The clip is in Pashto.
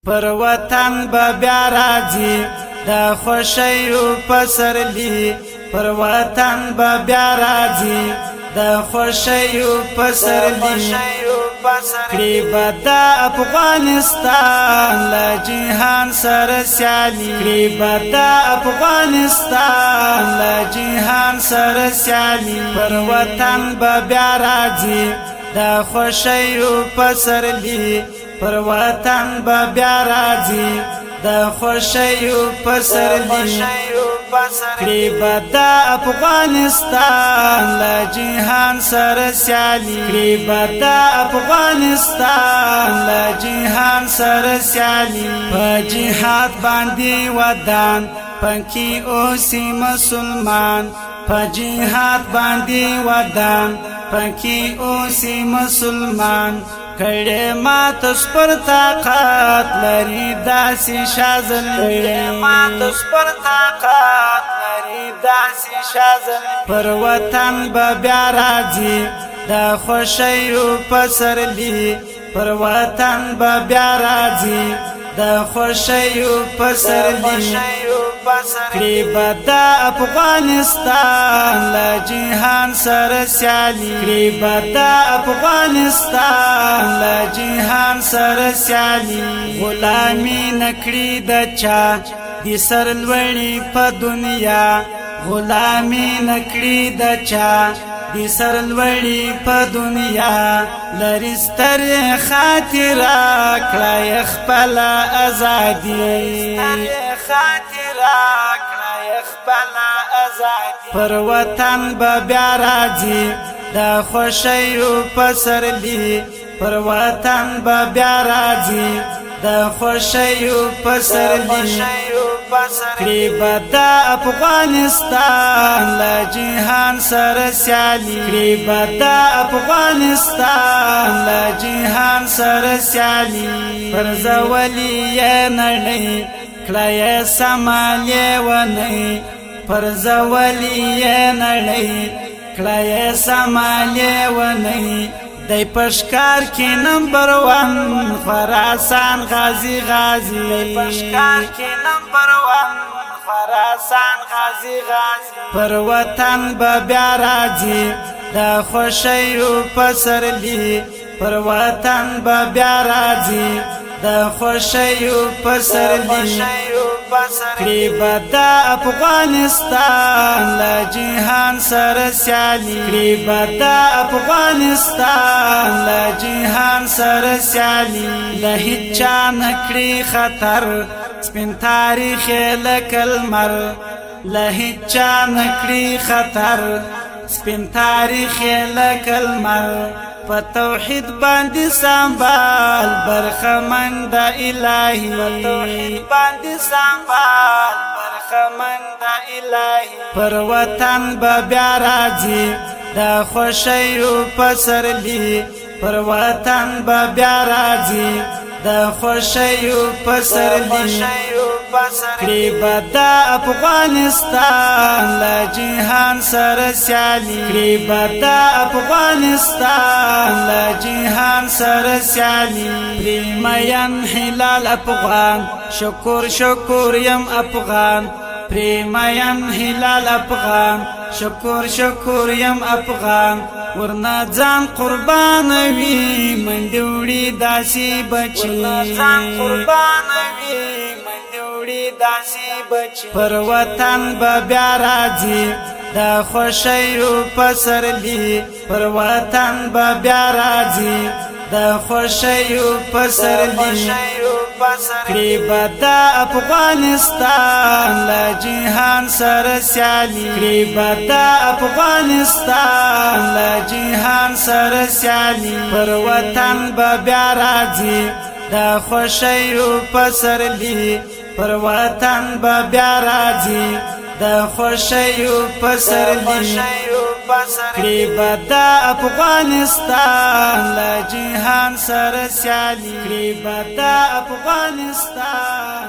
پر وطن به بیا راځي د خوښیو پسرلی پر وطن به بیا راځي د خوښیو پسرلی کړي به د افغانستان له جهان سره سیالي کړي به د افغانستان له جهان سره سیالي پر وطن به بیا راځي د خوښیو پسرلی پر وطن به بیا راځي د خوښیو پسرلی کړي به د افغانستان له جهان سره سیالي کړي به د افغانستان له جهان سره سیالي په جهاد باندې ودان پکې اوسي مسلمان په جهاد باندې ودان پکې اوسي مسلمان کړه مات سپر طاقت لري داسې شازل کړه مات سپر طاقت لري داسې شازل پر وطن به بیا راځي د خوښیو پسرلی پر وطن به بیا راځي د خوښیو پسرلی کړي به د افغانستان له جهان سره سیالي کړي به د افغانستان له جهان سره سیالي غلامي نکړي د چا د سر لوړي په دنیا غلامي نکړي د چا د سر لوړي په دنیا لري ستر خاطره کړی خپل ازادي خاطره کړی خپل ازادي پر وطن به بیا راځي د خوښیو پسرلی پر وطن به بیا راځي د خوښیو پسرلی کړي به د افغانستان له جهان سره سیالي کړي به د افغانستان له جهان سره سیالي پر زولي یې نړۍ کړه یې سمالې ونی پر زولي یې نړۍ کړه یې سمالې ونی دای پشکار کې نمبر 1 خراسان غازی غازی دای پشکار کې نمبر 1 خراسان غازی غازی پر وطن به بیا راځي د خوښیو پسرلی پر وطن به بیا راځي د خوښیو پسرلی کړي به د افغانستان له جهان سره سیالي کړي به د افغانستان له جهان سره سیالي له هیچا نکړي خطر سپین تاریخ لکه المر له هیچا نکړي خطر سپین تاریخ لکه المر په توحید باندې سنبال برخمن د الهی په توحید باندې سنبال برخمن د الهی پر وطن به بیا راځي د خوښیو پسرلی پر وطن به بیا راځي د خوښیو پسرلی کړي به د افغانستان له جهان سره سیالي کړي به د افغانستان له جهان سره سیالي پریمین هلال افغان شکر شکر یم افغان پریمین هلال افغان شکر شکر یم افغان ورنا ځان قربان وي منډوړي داسي بچي ځان قربان وي منډوړي داسي بچي پر وطن به بیا راځي د خوښیو پسرلی پر وطن به بیا راځي د خوښیو پسرلی کړي به د افغانستان له جهان سره سیالي کړي به د افغانستان له جهان سره سیالي پر وطن به بیا راځي د خوښیو پسرلی پر وطن به بیا راځي د خوښیو پسرلی کړي به د افغانستان له جهان سره سیالي کړي به د افغانستان